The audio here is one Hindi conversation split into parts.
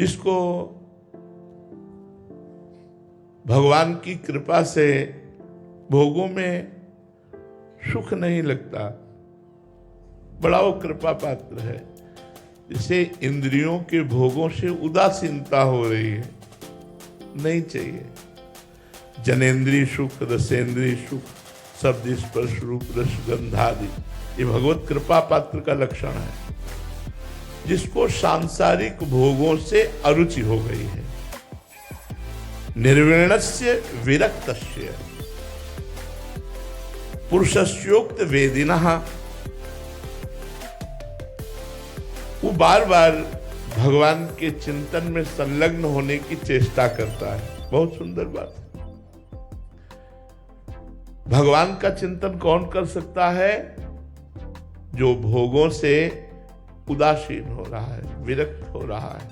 जिसको भगवान की कृपा से भोगों में सुख नहीं लगता, बड़ा वो कृपा पात्र है। जिसे इंद्रियों के भोगों से उदासीनता हो रही है, नहीं चाहिए। जनेन्द्रीय सुख, रसेंद्रीय सुख, शब्द स्पर्श रूप रस गंधादि, ये भगवत कृपा पात्र का लक्षण है। जिसको सांसारिक भोगों से अरुचि हो गई है। निर्विण्णस्य विरक्तस्य पुरुषस्योक्त वेदिनः, वो बार बार भगवान के चिंतन में संलग्न होने की चेष्टा करता है। बहुत सुंदर बात है। भगवान का चिंतन कौन कर सकता है? जो भोगों से उदासीन हो रहा है, विरक्त हो रहा है।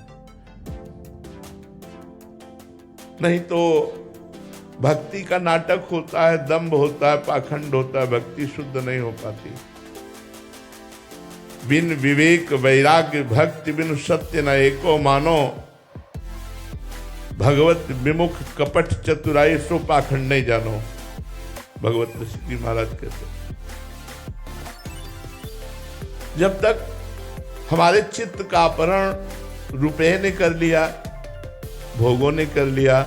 नहीं तो भक्ति का नाटक होता है, दंभ होता है, पाखंड होता है, भक्ति शुद्ध नहीं हो पाती। बिन विवेक वैराग्य भक्ति बिन सत्य न एको मानो, भगवत विमुख कपट चतुराई सो पाखंड नहीं जानो, भगवत ऋषि महाराज कहते। जब तक हमारे चित्त का अपहरण रुपये ने कर लिया, भोगों ने कर लिया,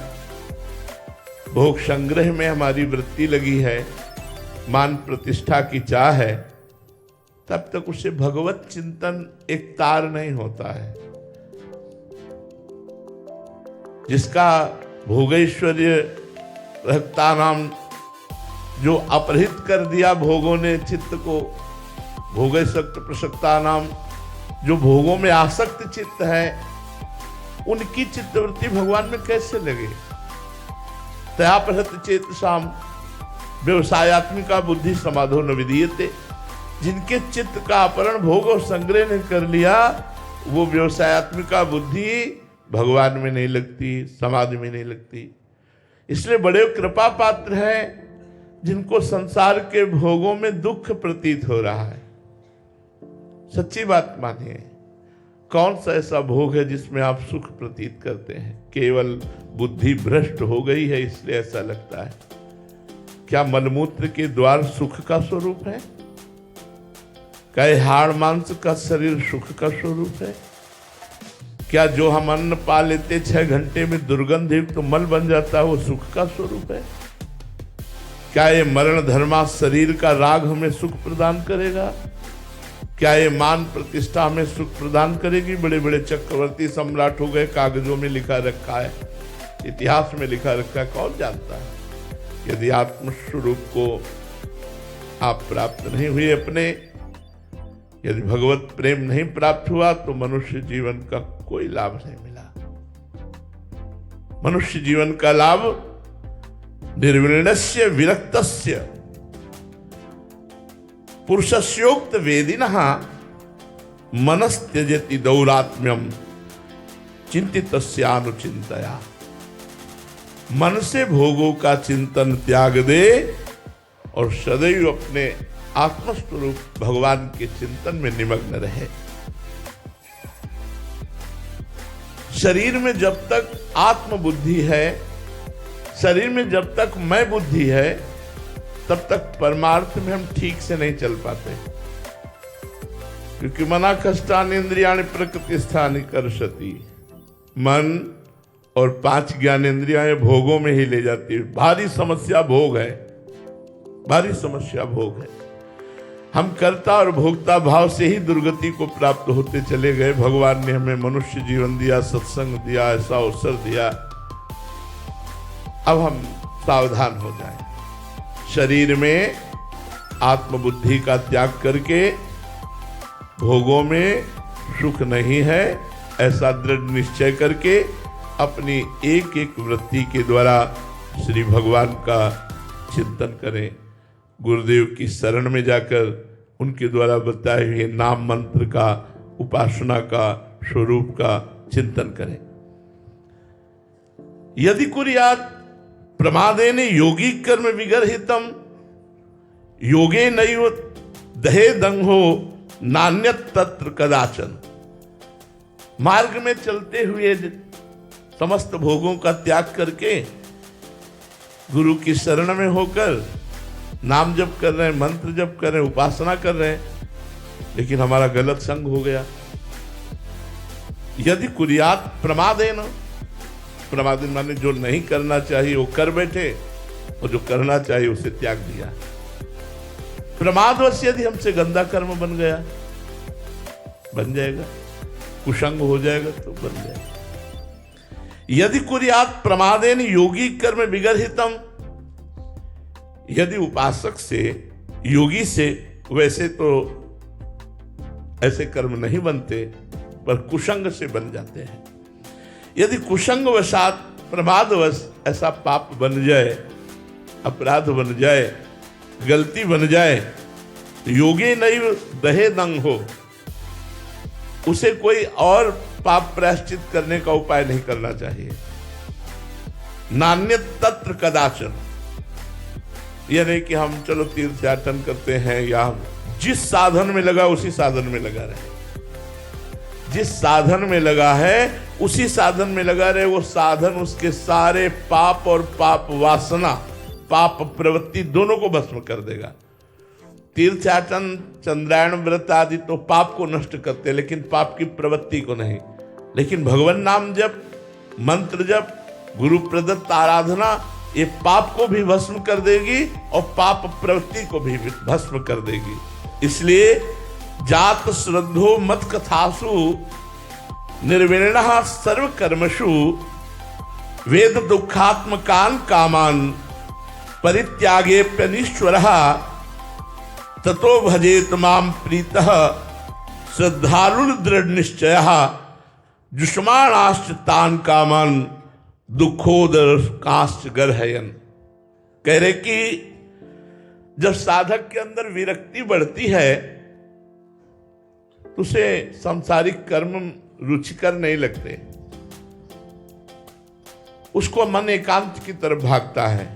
भोग संग्रह में हमारी वृत्ति लगी है, मान प्रतिष्ठा की चाह है, तब तक उसे भगवत चिंतन एक तार नहीं होता है। जिसका भोगैश्वर्य रखता नाम, जो अपहृत कर दिया भोगों ने चित्त को, भोगैसक्त प्रसक्ता नाम, जो भोगों में आसक्त चित्त है, उनकी चित्तवृत्ति भगवान में कैसे लगे? तयापहृत चेतसाम व्यवसायत्मिका बुद्धि समाधो न विधीयते। जिनके चित्त का अपहरण भोग और संग्रह ने कर लिया, वो व्यवसायत्मिका बुद्धि भगवान में नहीं लगती, समाधि में नहीं लगती। इसलिए बड़े कृपा पात्र हैं जिनको संसार के भोगों में दुख प्रतीत हो रहा है। सच्ची बात मानिए, कौन सा ऐसा भोग है जिसमें आप सुख प्रतीत करते हैं? केवल बुद्धि भ्रष्ट हो गई है इसलिए ऐसा लगता है। क्या मलमूत्र के द्वार सुख का स्वरूप है? क्या हाड़ मांस का शरीर सुख का स्वरूप है? क्या जो हम अन्न पा लेते 6 घंटे में दुर्गंध युक्त मल बन जाता है वो सुख का स्वरूप है? क्या ये मरण धर्मा शरीर का राग हमें सुख प्रदान करेगा? क्या ये मान प्रतिष्ठा हमें सुख प्रदान करेगी? बड़े बड़े चक्रवर्ती सम्राट हो गए, कागजों में लिखा रखा है, इतिहास में लिखा रखा है, कौन जानता है? यदि आत्मस्वरूप को आप प्राप्त नहीं हुए अपने, यदि भगवत प्रेम नहीं प्राप्त हुआ, तो मनुष्य जीवन का कोई लाभ नहीं मिला। मनुष्य जीवन का लाभ निर्विण्णस्य विरक्तस्य पुरुषस्योक्त वेदिनः मनस्त्यजति दौरात्म्यम चिंतितस्यानुचिंतया। मन से भोगों का चिंतन त्याग दे और सदैव अपने आत्मस्वरूप भगवान के चिंतन में निमग्न रहे। शरीर में जब तक आत्म बुद्धि है, शरीर में जब तक मैं बुद्धि है, तब तक परमार्थ में हम ठीक से नहीं चल पाते। क्योंकि मना कष्टानि इंद्रियाणि प्रकृतिस्थानि कर्षति, मन और 5 ज्ञानेंद्रियां भोगों में ही ले जाती है। भारी समस्या भोग है, भारी समस्या भोग है। हम कर्ता और भोक्ता भाव से ही दुर्गति को प्राप्त होते चले गए। भगवान ने हमें मनुष्य जीवन दिया, सत्संग दिया, ऐसा अवसर दिया। अब हम सावधान हो जाएं। शरीर में आत्मबुद्धि का त्याग करके भोगों में सुख नहीं है, ऐसा दृढ़ निश्चय करके अपनी एक एक वृत्ति के द्वारा श्री भगवान का चिंतन करें। गुरुदेव की शरण में जाकर उनके द्वारा बताए हुए नाम मंत्र का, उपासना का, स्वरूप का चिंतन करें। यदि कुर्यात् प्रमादेन योगी कर्म विगर्हितम योगे नैव दहे दंहो नान्यत तत्र कदाचन। मार्ग में चलते हुए समस्त भोगों का त्याग करके गुरु की शरण में होकर नाम जप कर रहे हैं, मंत्र जप कर रहे हैं, उपासना कर रहे हैं, लेकिन हमारा गलत संग हो गया। यदि कुर्यात प्रमादेन, प्रमादेन माने जो नहीं करना चाहिए वो कर बैठे और जो करना चाहिए उसे त्याग दिया। प्रमादवश यदि हमसे गंदा कर्म बन गया, बन जाएगा, कुसंग हो जाएगा तो बन जाएगा। यदि कुर्यात प्रमादेन योगी कर्म विगर्हितम, यदि उपासक से, योगी से, वैसे तो ऐसे कर्म नहीं बनते पर कुसंग से बन जाते हैं। यदि कुसंग वशात प्रमादवश ऐसा पाप बन जाए, अपराध बन जाए, गलती बन जाए, योगी नहीं दहे दंग हो, उसे कोई और पाप प्रायश्चित करने का उपाय नहीं करना चाहिए। नान्य तत्र कदाचन, यह नहीं कि हम चलो तीर्थयाटन करते हैं या जिस साधन में लगा उसी साधन में लगा रहे, जिस साधन में लगा है उसी साधन में लगा रहे। वो साधन उसके सारे पाप और पाप वासना, पाप प्रवृत्ति दोनों को भस्म कर देगा। तीर्थयाटन, चंद्रायण व्रत आदि तो पाप को नष्ट करते, लेकिन पाप की प्रवृत्ति को नहीं। लेकिन भगवान नाम जप, मंत्र जप, गुरु प्रदत्त आराधना ये पाप को भी भस्म कर देगी और पाप प्रवृत्ति को भी भस्म कर देगी। इसलिए जात श्रद्धो मत कथासु निर्विण्णः सर्व कर्मसु वेद दुखात्मकान कामान परित्यागेप्यनीश्वरः ततो भजेत माम प्रीतः श्रद्धालु दृढ़ निश्चयः जुष्माणाश्च तान कामान दुखोदकाश्च गर्हयन्। कह रहे कि जब साधक के अंदर विरक्ति बढ़ती है तो उसे सांसारिक कर्म रुचिकर नहीं लगते, उसको मन एकांत की तरफ भागता है।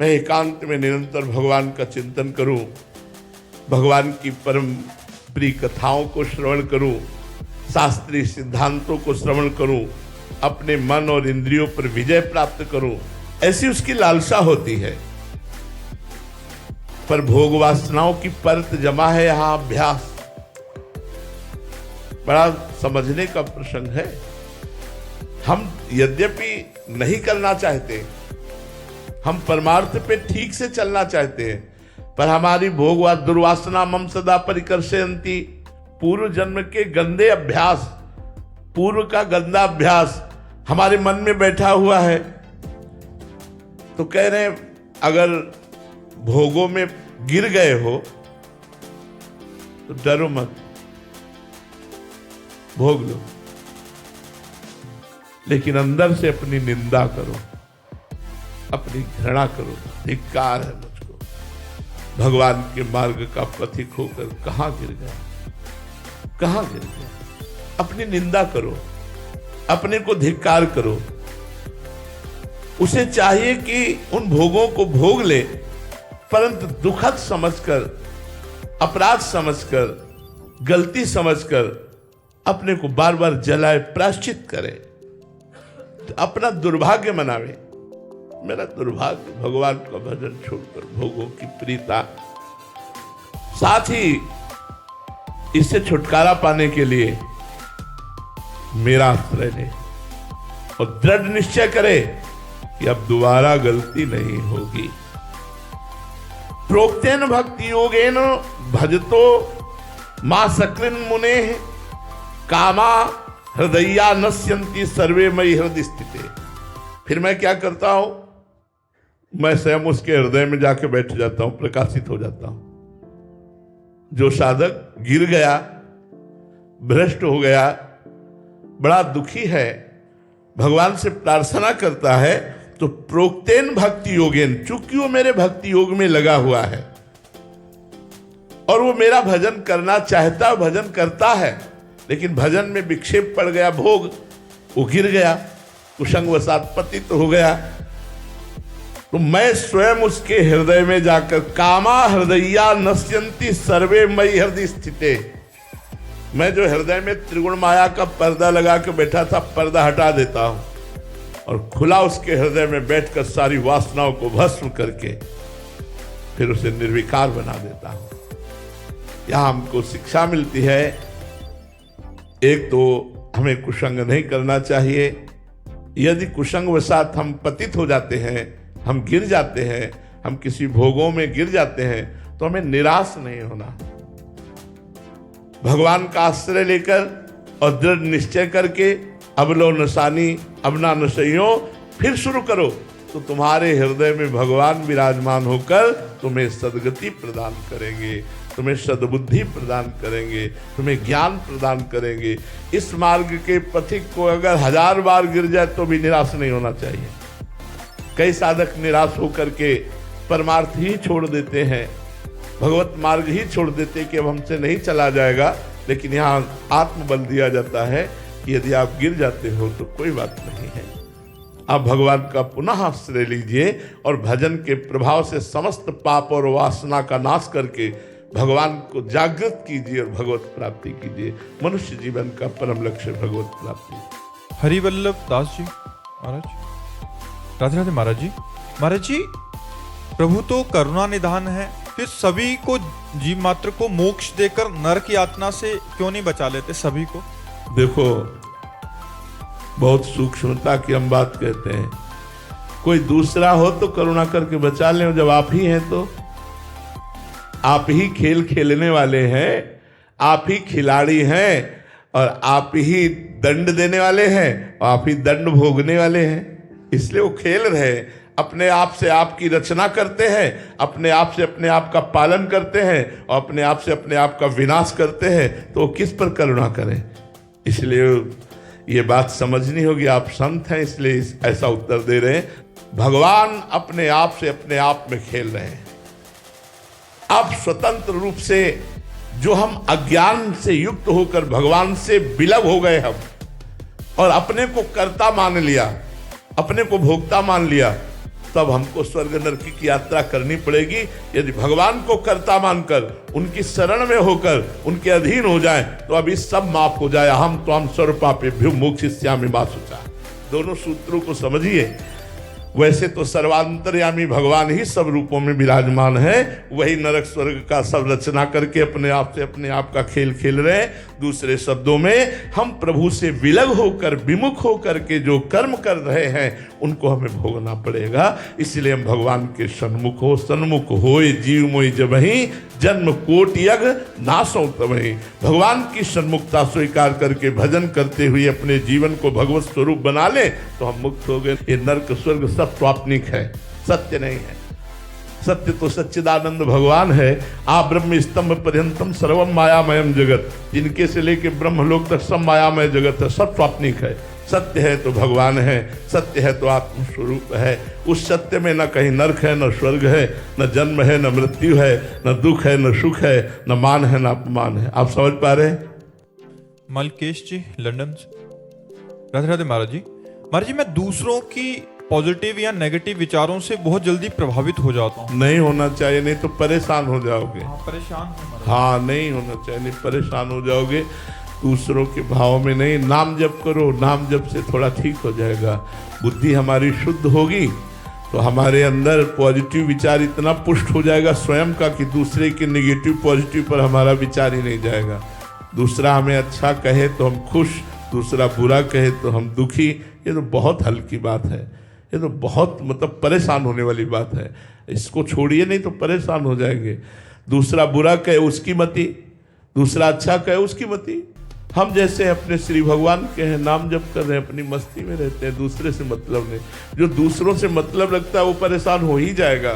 मैं एकांत में निरंतर भगवान का चिंतन करूं, भगवान की परम प्रिय कथाओं को श्रवण करूं, शास्त्रीय सिद्धांतों को श्रवण करूं, अपने मन और इंद्रियों पर विजय प्राप्त करूं, ऐसी उसकी लालसा होती है। पर भोग वासनाओं की परत जमा है यहां। अभ्यास बड़ा समझने का प्रसंग है। हम यद्यपि नहीं करना चाहते, हम परमार्थ पे ठीक से चलना चाहते हैं, पर हमारी भोग व दुर्वासना मम सदा परिकर्षयन्ति, पूर्व जन्म के गंदे अभ्यास, पूर्व का गंदा अभ्यास हमारे मन में बैठा हुआ है। तो कह रहे हैं अगर भोगों में गिर गए हो तो डरो मत, भोग लो, लेकिन अंदर से अपनी निंदा करो, अपनी घृणा करो। धिक्कार है मुझको, भगवान के मार्ग का पथिक होकर कहां गिर गया, कहां गिर गया। अपनी निंदा करो, अपने को धिक्कार करो। उसे चाहिए कि उन भोगों को भोग ले, परंतु दुखद समझकर, अपराध समझकर, गलती समझकर अपने को बार बार जलाए, प्रायश्चित करे, तो अपना दुर्भाग्य मनावे। मेरा दुर्भाग्य भगवान का भजन छोड़कर भोगों की प्रीता। साथ ही इससे छुटकारा पाने के लिए मेरा आश्रय ले और दृढ़ निश्चय करे कि अब दोबारा गलती नहीं होगी। प्रोक्तेन भक्ति योगेन भजतो मां सकृन मुने कामा हृदया नश्यन्ति सर्वे मयि हृदय स्थिते। फिर मैं क्या करता हूं, मैं स्वयं उसके हृदय में जाके बैठ जाता हूं, प्रकाशित हो जाता हूं। जो साधक गिर गया, भ्रष्ट हो गया, बड़ा दुखी है, भगवान से प्रार्थना करता है, तो प्रोक्तेन भक्ति योगेन, चूंकि वो मेरे भक्ति योग में लगा हुआ है और वो मेरा भजन करना चाहता, भजन करता है, लेकिन भजन में विक्षेप पड़ गया, भोग, वो गिर गया, कुसंग वसात पतित हो गया, तो मैं स्वयं उसके हृदय में जाकर कामा हृदया नश्यन्ति सर्वे मयि हृदय स्थिते, मैं जो हृदय में त्रिगुण माया का पर्दा लगा के बैठा था, पर्दा हटा देता हूं और खुला उसके हृदय में बैठकर सारी वासनाओं को भस्म करके फिर उसे निर्विकार बना देता हूं। यहां हमको शिक्षा मिलती है, एक तो हमें कुसंग नहीं करना चाहिए। यदि कुसंग वसात हम पतित हो जाते हैं, हम गिर जाते हैं, हम किसी भोगों में गिर जाते हैं, तो हमें निराश नहीं होना। भगवान का आश्रय लेकर और दृढ़ निश्चय करके अब लो नसानी अब ना नसइयो फिर शुरू करो, तो तुम्हारे हृदय में भगवान विराजमान होकर तुम्हें सद्गति प्रदान करेंगे, तुम्हें सद्बुद्धि प्रदान करेंगे, तुम्हें ज्ञान प्रदान करेंगे। इस मार्ग के पथिक को अगर 1000 बार गिर जाए तो भी निराश नहीं होना चाहिए। कई साधक निराश होकर के परमार्थ ही छोड़ देते हैं, भगवत मार्ग ही छोड़ देते कि अब हमसे नहीं चला जाएगा। लेकिन यहाँ आत्मबल दिया जाता है कि यदि आप गिर जाते हो तो कोई बात नहीं है, आप भगवान का पुनः आश्रय लीजिए और भजन के प्रभाव से समस्त पाप और वासना का नाश करके भगवान को जागृत कीजिए और भगवत प्राप्ति कीजिए। मनुष्य जीवन का परम लक्ष्य भगवत प्राप्ति। हरिवल्लभ दास जी महाराज, राधे राधे महाराज जी। महाराज जी, प्रभु तो करुणा निधान है, फिर सभी को जीव मात्र को मोक्ष देकर नरक यातना से क्यों नहीं बचा लेते सभी को? देखो, बहुत सूक्ष्मता की हम बात कहते हैं। कोई दूसरा हो तो करुणा करके बचा ले, जब आप ही हैं तो आप ही खेल खेलने वाले हैं, आप ही खिलाड़ी हैं और आप ही दंड देने वाले हैं और आप ही दंड भोगने वाले हैं। इसलिए वो खेल रहे, अपने आप से आपकी रचना करते हैं, अपने आप से अपने आप का पालन करते हैं और अपने आप से अपने आप का विनाश करते हैं, तो वो किस पर करुणा करें? इसलिए ये बात समझनी होगी। आप संत हैं इसलिए ऐसा उत्तर दे रहे हैं। भगवान अपने आप से अपने आप में खेल रहे हैं। अब स्वतंत्र रूप से जो हम अज्ञान से युक्त होकर भगवान से विलग हो गए हम और अपने को कर्ता मान लिया, अपने को भोक्ता मान लिया, तब हमको स्वर्ग नरक की यात्रा करनी पड़ेगी। यदि भगवान को कर्ता मानकर उनकी शरण में होकर उनके अधीन हो जाए तो अभी सब माफ हो जाए। हम तो हम सर्वपापेभ्यो मोक्षयिष्यामि मा शुचा। दोनों सूत्रों को समझिए। वैसे तो सर्वांतर्यामी भगवान ही सब रूपों में विराजमान है, वही नरक स्वर्ग का सब रचना करके अपने आप से अपने आप का खेल खेल रहे हैं। दूसरे शब्दों में, हम प्रभु से विलग होकर विमुख होकर के जो कर्म कर रहे हैं उनको हमें भोगना पड़ेगा। इसलिए हम भगवान के सन्मुख होए जीव मोहि जबहि जन्म कोटि यज्ञ नासो तबहि। भगवान की सन्मुखता स्वीकार करके भजन करते हुए अपने जीवन को भगवत स्वरूप बना ले तो हम मुक्त हो गए। ये नरक स्वर्ग सब स्वाप्निक है, सत्य नहीं है। सत्य तो सच्चिदानंद भगवान है। आ ब्रह्म स्तंभ पर्यंतम सर्वम मायामयम जगत, जिनके से लेके ब्रह्मलोक तक सब मायामय जगत है, सब स्वाप्निक है। सत्य है तो भगवान है, सत्य है तो आत्मस्वरूप है। उस सत्य में न कहीं नरक है, न स्वर्ग है, न जन्म है, न मृत्यु है, न दुख है, न सुख है, न मान है, न अपमान है। आप समझ पा रहे हैं? मलकेश जी लंदन से, राधे राधे महाराज जी। महाराज जी, मैं दूसरों की पॉजिटिव या नेगेटिव विचारों से बहुत जल्दी प्रभावित हो जाता हूँ। नहीं होना चाहिए, नहीं तो परेशान हो जाओगे। परेशान हाँ, नहीं होना चाहिए, नहीं परेशान हो जाओगे। दूसरों के भाव में नहीं, नाम जप करो, नाम जप से थोड़ा ठीक हो जाएगा। बुद्धि हमारी शुद्ध होगी तो हमारे अंदर पॉजिटिव विचार इतना पुष्ट हो जाएगा स्वयं का कि दूसरे के नेगेटिव पॉजिटिव पर हमारा विचार ही नहीं जाएगा। दूसरा हमें अच्छा कहे तो हम खुश, दूसरा बुरा कहे तो हम दुखी। ये तो बहुत हल्की बात है, ये तो बहुत मतलब परेशान होने वाली बात है। इसको छोड़िए, नहीं तो परेशान हो जाएंगे। दूसरा बुरा कहे उसकी मति, दूसरा अच्छा कहे उसकी मति। हम जैसे अपने श्री भगवान के हैं, नाम जप कर रहे हैं, अपनी मस्ती में रहते हैं, दूसरे से मतलब नहीं। जो दूसरों से मतलब रखता है वो परेशान हो ही जाएगा।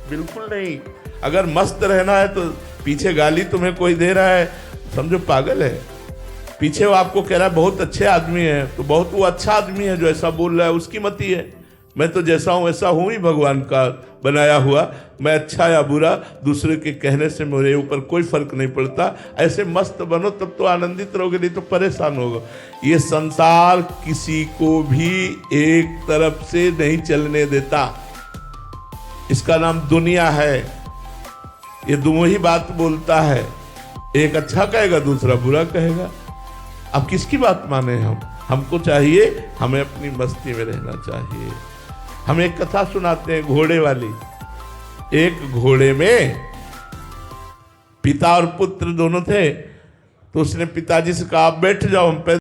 बिल्कुल नहीं। अगर मस्त रहना है तो पीछे गाली तुम्हें कोई दे रहा है, समझो पागल है। पीछे वो आपको कह रहा है बहुत अच्छे आदमी है, तो बहुत वो अच्छा आदमी है जो ऐसा बोल रहा है, उसकी मति है। मैं तो जैसा हूँ वैसा हूँ ही, भगवान का बनाया हुआ। मैं अच्छा या बुरा दूसरे के कहने से मेरे ऊपर कोई फर्क नहीं पड़ता। ऐसे मस्त बनो तब तो आनंदित रहोगे, नहीं तो परेशान होगा। ये संसार किसी को भी एक तरफ से नहीं चलने देता। इसका नाम दुनिया है। ये दोनों ही बात बोलता है। एक अच्छा कहेगा, दूसरा बुरा कहेगा। अब किसकी बात माने हम? हमको चाहिए, हमें अपनी मस्ती में रहना चाहिए। हम एक कथा सुनाते हैं घोड़े वाली। एक घोड़े में पिता और पुत्र दोनों थे, तो उसने पिताजी से कहा आप बैठ जाओ, हम